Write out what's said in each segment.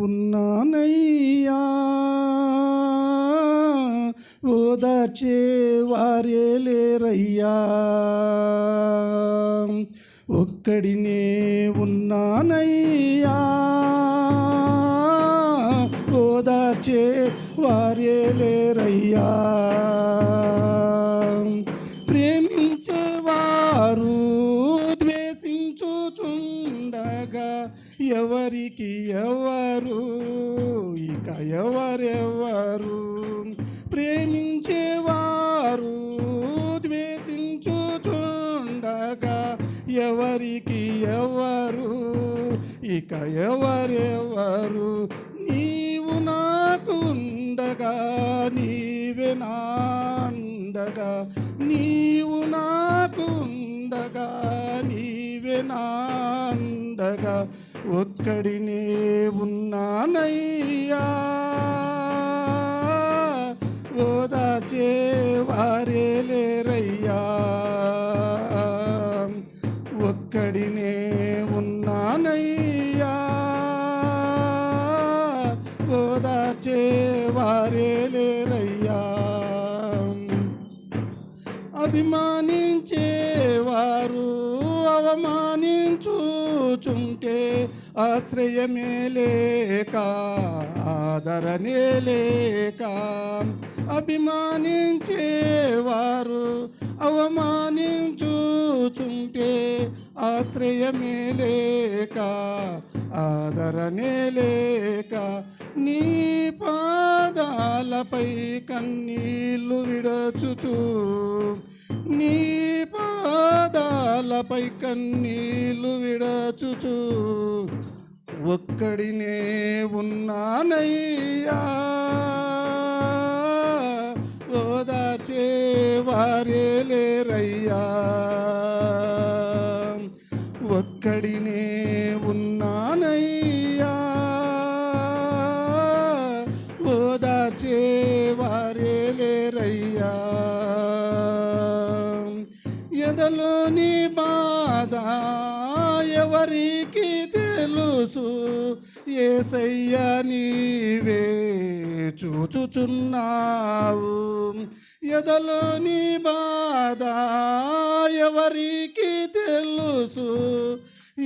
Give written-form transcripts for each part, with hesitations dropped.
ఉన్నానయ్యా ఓదార్చే వారే లేరయ్యా, ఒక్కడినే ఉన్నానయ్యా ఓదార్చే వారే లేరయ్యా. ప్రేమించేవారు ద్వేషించుచుండగా ఎవరికి ఎవరు ఇక ఎవరెవరు? ప్రేమించేవారు ద్వేషించుచుండగా ఎవరికి ఎవరు ఇక ఎవరెవరు? నీవు నాకు ఉండగా నీవే నాండగా, నీవు నాకు ఉండగా నీవే నాండగా, ఒక్కడినే ఉన్నానయ్యా ఓదార్చే వారే లేరయ్యా, ఒక్కడినే ఉన్నానయ్యా ఓదార్చే వారే లేరయ్యా. అభిమానించేవారు అవమానించుచుంటే ఆశ్రయమే లేక ఆదరణే లేక, అభిమానించేవారు అవమానించుచుంటే ఆశ్రయమే లేక ఆదరణే లేక, నీ పాదాలపై కన్నీళ్లు విడచుతూ నీ పాదాలపై కన్నీళ్లు విడచుచు ఒక్కడినే ఉన్నానయ్యా ఓదార్చే వారే లేరయ్యా, ఒక్కడినే ఉన్నానయ్యా ఓదార్చే వారే లేరయ్యా. ఎదలోని బాధ ఎవరికి తెలుసు, యేసయ్యా నీవే చూచుచున్నావు. ఎదలోని బాధ ఎవరికి తెలుసు,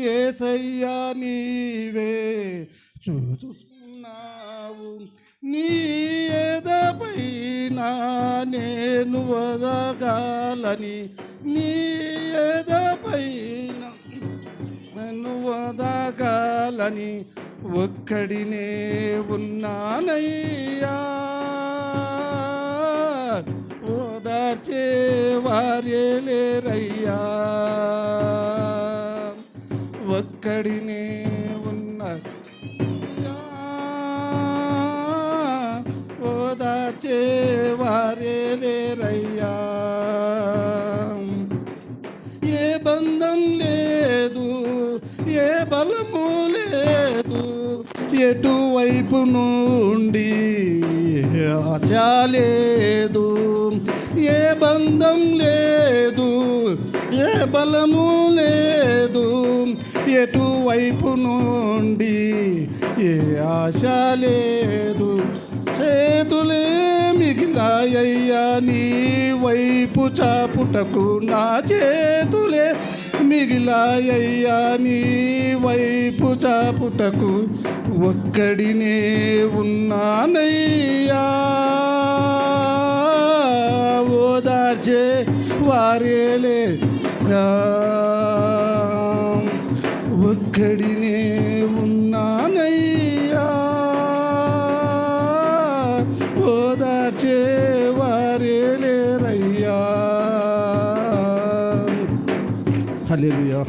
యేసయ్యా నీవే చూచుచున్నావు. నీ ఎదపైన నేను వదగాలని, నీ ఎదపైన నన్ను వదగాలని ఒక్కడినే ఉన్నానయ్యా ఓదార్చే వారే లేరయ్యా, ఒక్కడినే ఉన్నా ఓదార్చే వారే లేరయ్యా. ఏ బంధం లేదు, ఏ బలము లేదు, ఎటువైపు నుండి ఆశ లేదు. ఏ బంధం లేదు, ఏ బలము లేదు, ఎటువైపు నుండి ఏ ఆశ లేదు. చేతులే మిగిలాయ్యా నీ వైపు చాపుటకు, నా చేతులే మిగిలాయ్యా నీ వైపు చాపుటకు, ఒక్కడినే ఉన్నానయ్యా ఓదార్చే వారే లేరయ్యా, ఒక్కడినే ఉన్నానయ్యా ఓదార్చే వారే లేరయ్యా. హల్లెలూయా.